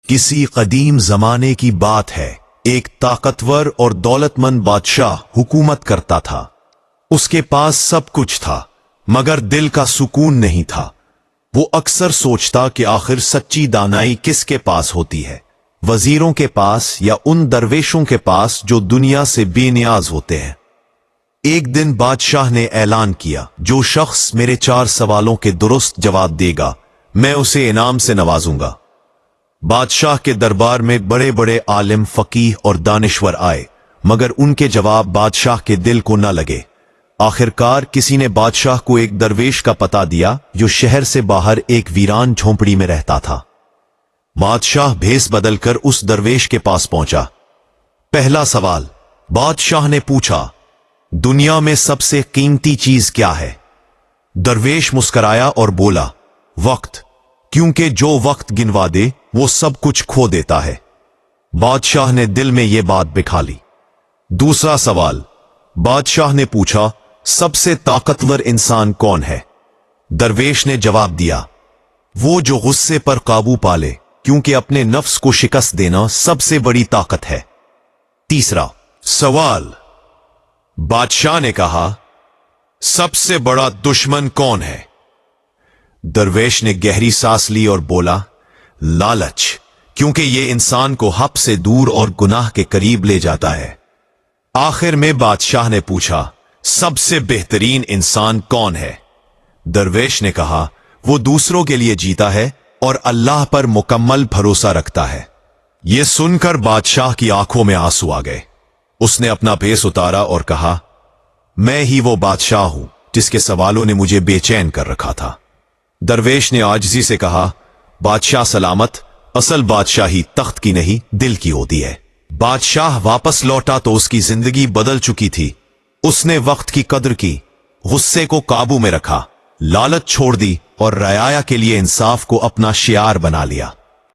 किसी कदीम जमाने की बात है। एक ताकतवर और दौलतमंद बादशाह हुकूमत करता था। उसके पास सब कुछ था, मगर दिल का सुकून नहीं था। वो अक्सर सोचता कि आखिर सच्ची दानाई किसके पास होती है, वजीरों के पास या उन दरवेशों के पास जो दुनिया से बेनियाज होते हैं। एक दिन बादशाह ने ऐलान किया, जो शख्स मेरे 4 सवालों के दुरुस्त जवाब देगा, मैं उसे इनाम से नवाजूंगा। बादशाह के दरबार में बड़े बड़े आलिम, फकीह और दानिश्वर आए, मगर उनके जवाब बादशाह के दिल को न लगे। आखिरकार किसी ने बादशाह को एक दरवेश का पता दिया जो शहर से बाहर एक वीरान झोंपड़ी में रहता था। बादशाह भेस बदलकर उस दरवेश के पास पहुंचा। पहला सवाल बादशाह ने पूछा, दुनिया में सबसे कीमती चीज क्या है? दरवेश मुस्कराया और बोला, वक्त, क्योंकि जो वक्त गिनवा दे वो सब कुछ खो देता है। बादशाह ने दिल में यह बात बिठा ली। दूसरा सवाल बादशाह ने पूछा, सबसे ताकतवर इंसान कौन है? दरवेश ने जवाब दिया, वो जो गुस्से पर काबू पाले, क्योंकि अपने नफ्स को शिकस्त देना सबसे बड़ी ताकत है। तीसरा सवाल बादशाह ने कहा, सबसे बड़ा दुश्मन कौन है? दरवेश ने गहरी सांस ली और बोला, लालच, क्योंकि यह इंसान को हक से दूर और गुनाह के करीब ले जाता है। आखिर में बादशाह ने पूछा, सबसे बेहतरीन इंसान कौन है? दरवेश ने कहा, वो दूसरों के लिए जीता है और अल्लाह पर मुकम्मल भरोसा रखता है। यह सुनकर बादशाह की आंखों में आंसू आ गए। उसने अपना भेस उतारा और कहा, मैं ही वो बादशाह हूं जिसके सवालों ने मुझे बेचैन कर रखा था। दरवेश ने आजिज़ी से कहा, बादशाह सलामत, असल बादशाही तख्त की नहीं दिल की होती है। बादशाह वापस लौटा तो उसकी जिंदगी बदल चुकी थी। उसने वक्त की कदर की, गुस्से को काबू में रखा, लालच छोड़ दी और रयाया के लिए इंसाफ को अपना शियार बना लिया।